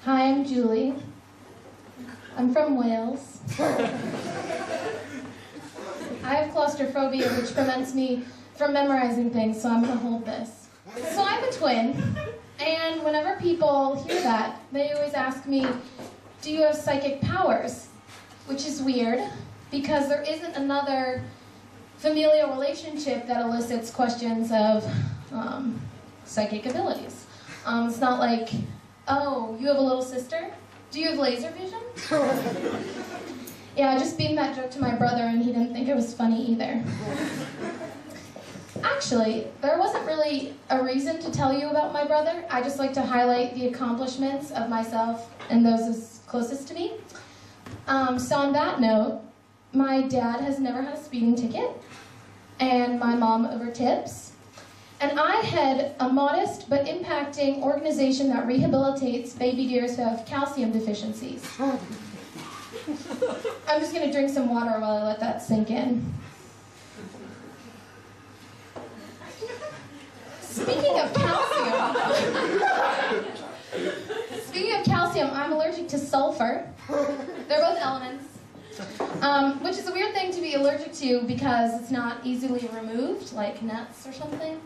Hi, I'm Julie. I'm from Wales. I have claustrophobia, which prevents me from memorizing things, so I'm going to hold this. So I'm a twin, and whenever people hear that, they always ask me, do you have psychic powers? Which is weird, because there isn't another familial relationship that elicits questions of psychic abilities. It's not like, oh, you have a little sister? Do you have laser vision? Yeah, I just beamed that joke to my brother and he didn't think it was funny either. Actually, there wasn't really a reason to tell you about my brother. I just like to highlight the accomplishments of myself and those as closest to me. So on that note, my dad has never had a speeding ticket, and my mom overtips. And I head a modest but impacting organization that rehabilitates baby deers who have calcium deficiencies. I'm just going to drink some water while I let that sink in. Speaking of calcium, I'm allergic to sulfur. They're both elements. Which is a weird thing to be allergic to because it's not easily removed, like nuts or something.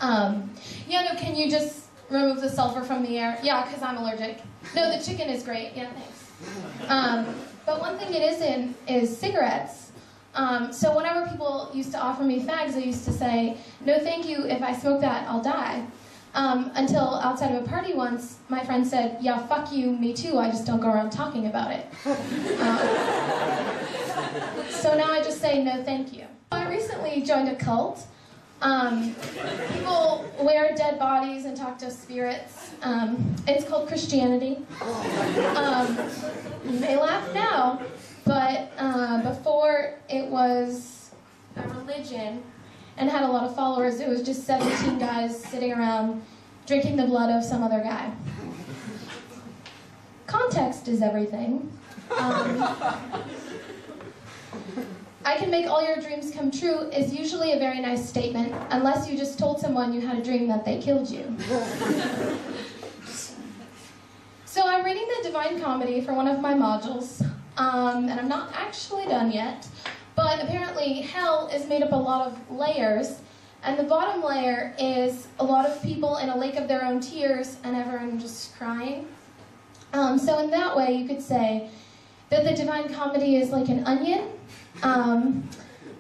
Yeah, no, can you just remove the sulfur from the air? Yeah, because I'm allergic. No, the chicken is great. Yeah, thanks. But one thing it is in is cigarettes. So whenever people used to offer me fags, I used to say, no thank you, if I smoke that, I'll die. Until outside of a party once, my friend said, yeah, fuck you, me too, I just don't go around talking about it. So now I just say, no thank you. I recently joined a cult. People wear dead bodies and talk to spirits. It's called Christianity. You may laugh now, but before it was a religion and had a lot of followers, it was just 17 guys sitting around drinking the blood of some other guy. Context is everything. I can make all your dreams come true is usually a very nice statement, unless you just told someone you had a dream that they killed you. So I'm reading the Divine Comedy for one of my modules, and I'm not actually done yet, but apparently hell is made up of a lot of layers, and the bottom layer is a lot of people in a lake of their own tears and everyone just crying. So in that way you could say that the Divine Comedy is like an onion,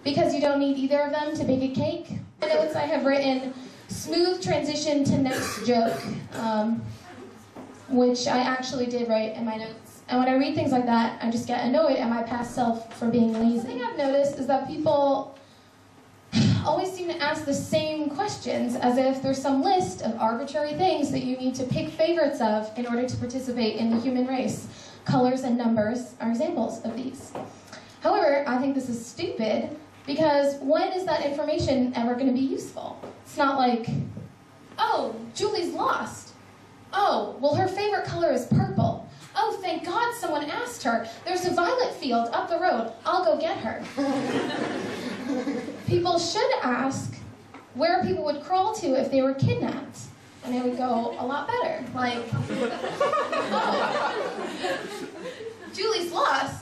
because you don't need either of them to bake a cake. In the notes I have written, smooth transition to next joke, which I actually did write in my notes. And when I read things like that, I just get annoyed at my past self for being lazy. The thing I've noticed is that people always seem to ask the same questions, as if there's some list of arbitrary things that you need to pick favorites of in order to participate in the human race. Colors and numbers are examples of these. However, I think this is stupid, because when is that information ever going to be useful? It's not like, oh, Julie's lost. Oh, well, her favorite color is purple. Oh, thank God someone asked her. There's a violet field up the road. I'll go get her. People should ask where people would crawl to if they were kidnapped. And it would go a lot better. Like, oh, Julie's lost.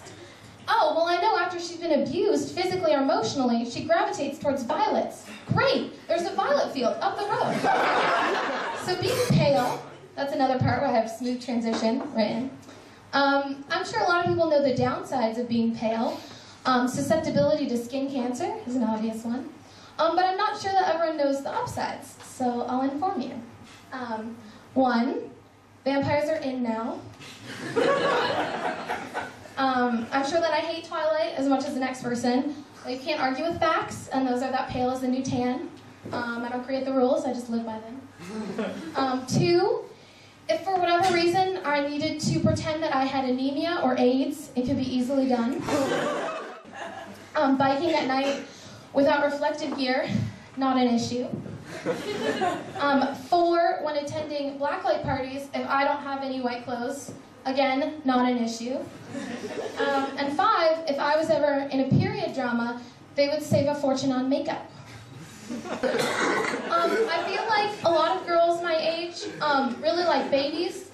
Oh, well, I know after she's been abused, physically or emotionally, she gravitates towards violets. Great, there's a violet field up the road. So being pale, that's another part where I have smooth transition written. I'm sure a lot of people know the downsides of being pale. Susceptibility to skin cancer is an obvious one. But I'm not sure that everyone knows the upsides, so I'll inform you. 1, vampires are in now. I'm sure that I hate Twilight as much as the next person. But you can't argue with facts, and those are that pale is the new tan. I don't create the rules, I just live by them. 2, if for whatever reason I needed to pretend that I had anemia or AIDS, it could be easily done. Biking at night without reflective gear, not an issue. 4, when attending blacklight parties, if I don't have any white clothes, again, not an issue. And 5, if I was ever in a period drama, they would save a fortune on makeup. I feel like a lot of girls my age really like babies.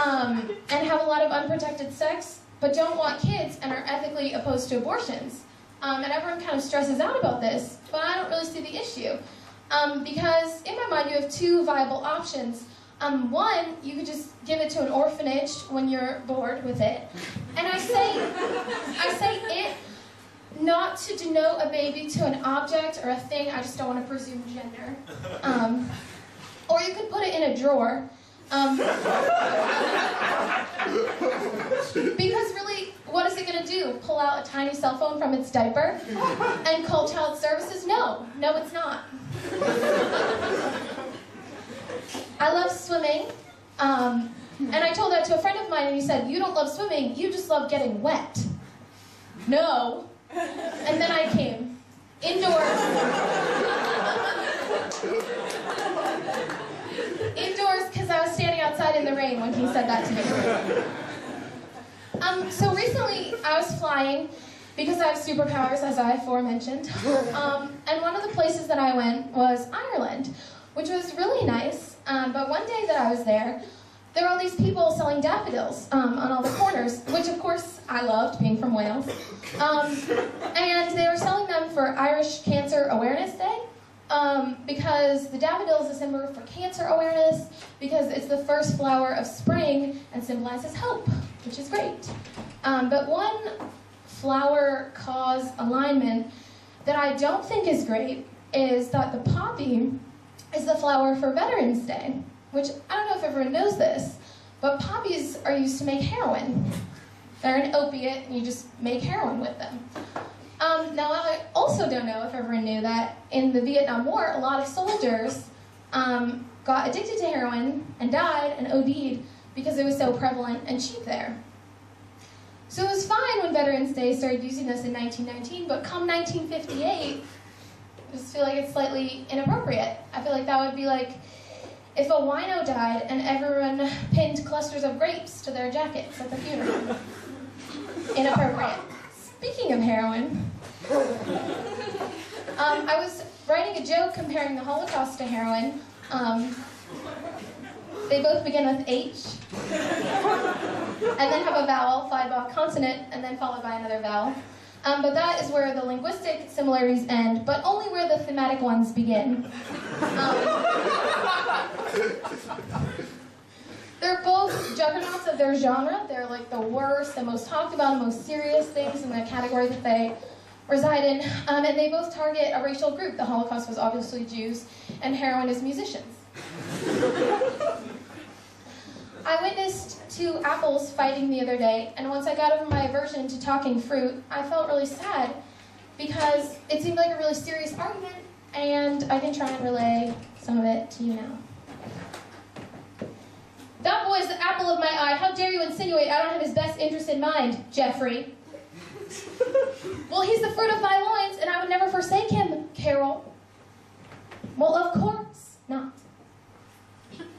and have a lot of unprotected sex, but don't want kids and are ethically opposed to abortions. And everyone kind of stresses out about this, but I don't really see the issue. Because in my mind, you have two viable options. One, you could just give it to an orphanage when you're bored with it. And I say it not to denote a baby to an object or a thing. I just don't want to presume gender. Or you could put it in a drawer. Because really, what is it going to do? Pull out a tiny cell phone from its diaper and call child services? No, it's not. I love swimming, and I told that to a friend of mine, and he said, "You don't love swimming, you just love getting wet." No. And then I came. Indoors, because I was standing outside in the rain when he said that to me. So recently, I was flying, because I have superpowers, as I aforementioned, and one of the places that I went was Ireland, which was really nice. But one day that I was there were all these people selling daffodils on all the corners, which of course I loved, being from Wales. And they were selling them for Irish Cancer Awareness Day, because the daffodil is a symbol for cancer awareness, because it's the first flower of spring and symbolizes hope, which is great. But one flower cause alignment that I don't think is great is that the poppy is the flower for Veterans Day, which I don't know if everyone knows this, but poppies are used to make heroin. They're an opiate, and you just make heroin with them. Now, I also don't know if everyone knew that in the Vietnam War, a lot of soldiers got addicted to heroin and died and OD'd because it was so prevalent and cheap there. So it was fine when Veterans Day started using this in 1919, but come 1958, I just feel like it's slightly inappropriate. I feel like that would be like if a wino died and everyone pinned clusters of grapes to their jackets at the funeral. Inappropriate. Speaking of heroin, I was writing a joke comparing the Holocaust to heroin. They both begin with H, and then have a vowel, followed by a consonant, and then followed by another vowel. But that is where the linguistic similarities end, but only where the thematic ones begin. They're both juggernauts of their genre. They're like the worst, the most talked about, the most serious things in the category that they reside in. And they both target a racial group. The Holocaust was obviously Jews, and heroin is musicians. I witnessed two apples fighting the other day, and once I got over my aversion to talking fruit, I felt really sad because it seemed like a really serious argument, and I can try and relay some of it to you now. That boy's the apple of my eye. How dare you insinuate I don't have his best interest in mind, Jeffrey? Well, he's the fruit of my loins, and I would never forsake him, Carol. Well, of course not.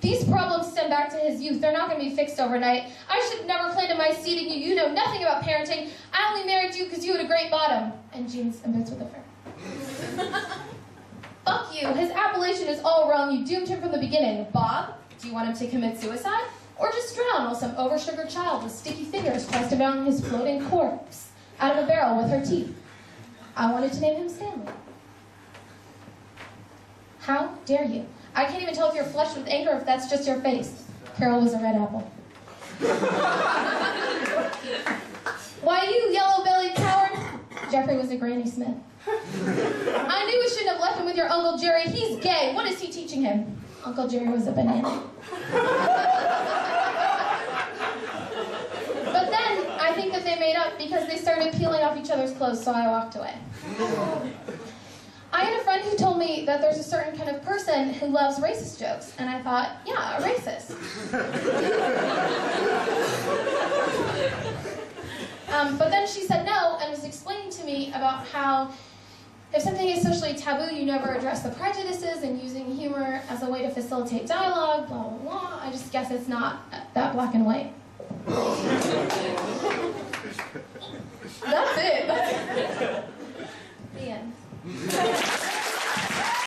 These problems stem back to his youth. They're not going to be fixed overnight. I should never plan to my seeding you. You know nothing about parenting. I only married you because you had a great bottom. And jeans and boots with a fur. Fuck you. His appellation is all wrong. You doomed him from the beginning. Bob, do you want him to commit suicide? Or just drown while some oversugared child with sticky fingers tries to drown his floating corpse out of a barrel with her teeth? I wanted to name him Stanley. How dare you? I can't even tell if you're flushed with anger or if that's just your face. Carol was a red apple. Why you, yellow-bellied coward? Jeffrey was a Granny Smith. I knew we shouldn't have left him with your Uncle Jerry. He's gay. What is he teaching him? Uncle Jerry was a banana. But then, I think that they made up because they started peeling off each other's clothes, so I walked away. I had a friend who told me that there's a certain kind of person who loves racist jokes, and I thought, yeah, a racist. But then she said no, and was explaining to me about how if something is socially taboo, you never address the prejudices, and using humor as a way to facilitate dialogue, blah, blah, blah. I just guess it's not that black and white. That's it. The end.